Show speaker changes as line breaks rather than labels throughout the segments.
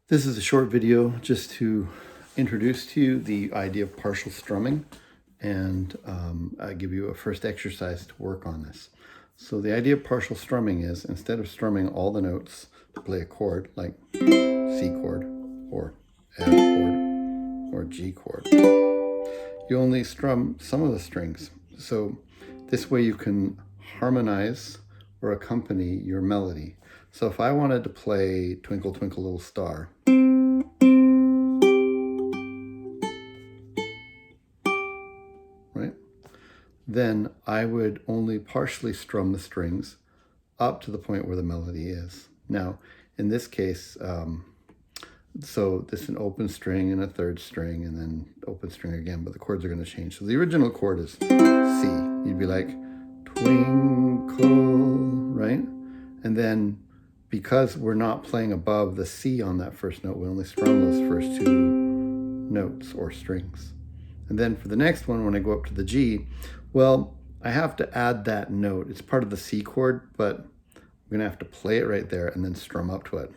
This is a short video just to introduce to you the idea of partial strumming and I give you a first exercise to work on this. So the idea of partial strumming is instead of strumming all the notes to play a chord like C chord or F chord or G chord, you only strum some of the strings. So this way you can harmonize or accompany your melody. So if I wanted to play Twinkle Twinkle Little Star, right, then I would only partially strum the strings up to the point where the melody is. Now, in this case, so this is an open string and a third string and then open string again, but the chords are going to change. So the original chord is C. You'd be like, twinkle, right? And then because we're not playing above the C on that first note, we only strum those first two notes or strings. And then for the next one, when I go up to the G, well, I have to add that note. It's part of the C chord, but I'm going to have to play it right there and then strum up to it.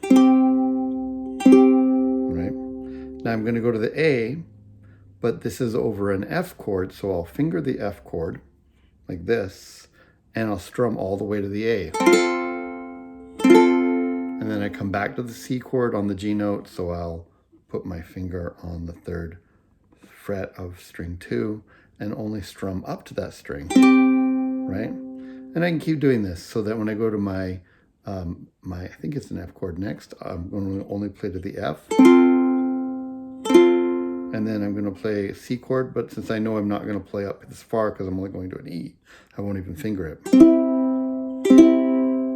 Right? Now I'm going to go to the A, but this is over an F chord, so I'll finger the F chord like this, and I'll strum all the way to the A. And then I come back to the C chord on the G note, so I'll put my finger on the third fret of string 2 and only strum up to that string, right? And I can keep doing this so that when I go to my, I think it's an F chord next, I'm going to only play to the F. And then I'm going to play C chord, but since I know I'm not going to play up this far because I'm only going to an E, I won't even finger it.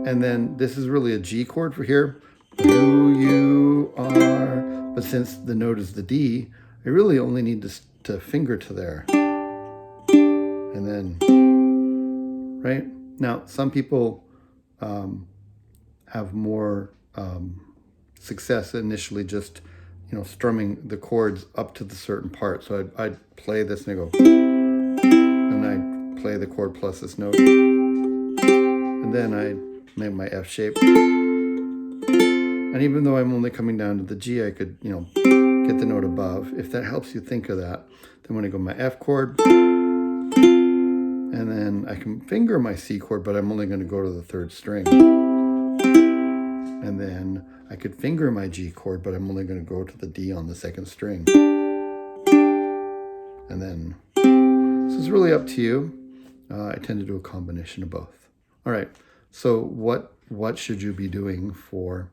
And then this is really a G chord for here. Who you are. But since the note is the D, I really only need to finger to there. And then, right? Now, some people have more success initially just, strumming the chords up to the certain part. So I'd play this and I go, and I'd play the chord plus this note. And then I'd make my F shape. And even though I'm only coming down to the G, I could, get the note above. If that helps you think of that, then when I go my F chord, and then I can finger my C chord, but I'm only going to go to the third string. And then I could finger my G chord, but I'm only going to go to the D on the second string. And then, this is really up to you. I tend to do a combination of both. All right, so what should you be doing for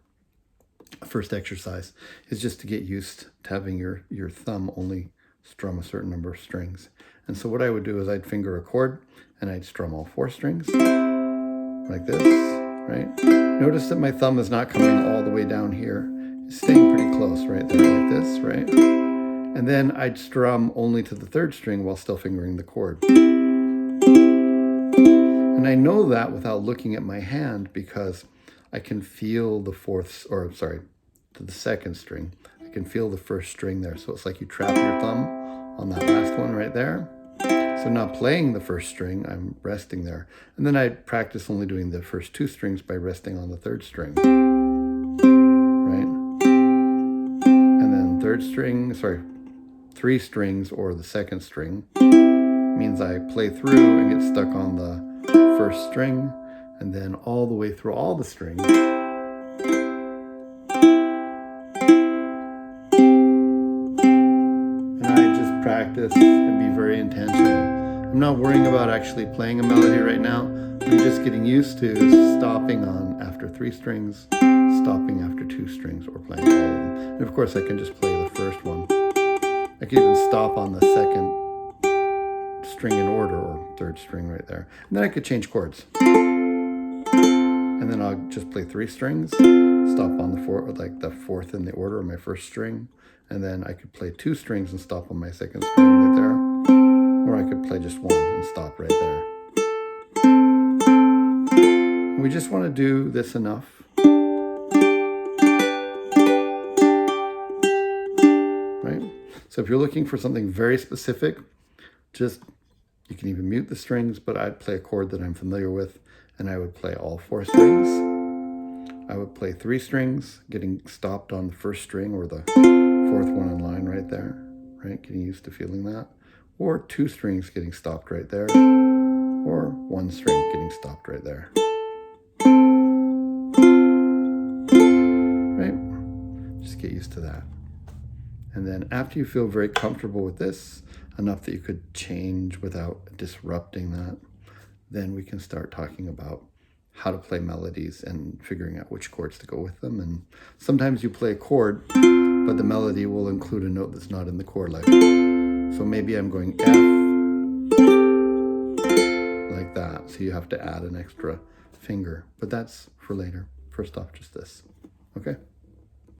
first exercise is just to get used to having your thumb only strum a certain number of strings. And so what I would do is I'd finger a chord and I'd strum all 4 strings like this, right? Notice that my thumb is not coming all the way down here. It's staying pretty close right there like this, right? And then I'd strum only to the third string while still fingering the chord. And I know that without looking at my hand because I can feel the to the second string. I can feel the first string there. So it's like you trap your thumb on that last one right there. So not playing the first string, I'm resting there. And then I practice only doing the first 2 strings by resting on the third string. Right? And then 3 strings or the second string means I play through and get stuck on the first string and then all the way through all the strings. And I just practice and be very intentional. I'm not worrying about actually playing a melody right now. I'm just getting used to stopping on after 3 strings, stopping after 2 strings, or playing all of them. And of course I can just play the first one. I can even stop on the second string in order or third string right there. And then I could change chords. And then I'll just play 3 strings, stop on the fourth in the order of my first string, and then I could play 2 strings and stop on my second string right there, or I could play just 1 and stop right there. We just want to do this enough. Right? So if you're looking for something very specific, you can even mute the strings, but I'd play a chord that I'm familiar with, and I would play all 4 strings. I would play 3 strings, getting stopped on the first string or the 4th one in line right there, right? Getting used to feeling that. Or 2 strings getting stopped right there, or 1 string getting stopped right there. Right? Just get used to that. And then after you feel very comfortable with this, enough that you could change without disrupting that, then we can start talking about how to play melodies and figuring out which chords to go with them. And sometimes you play a chord, but the melody will include a note that's not in the chord. Like, so maybe I'm going F, like that. So you have to add an extra finger, but that's for later. First off, just this, okay?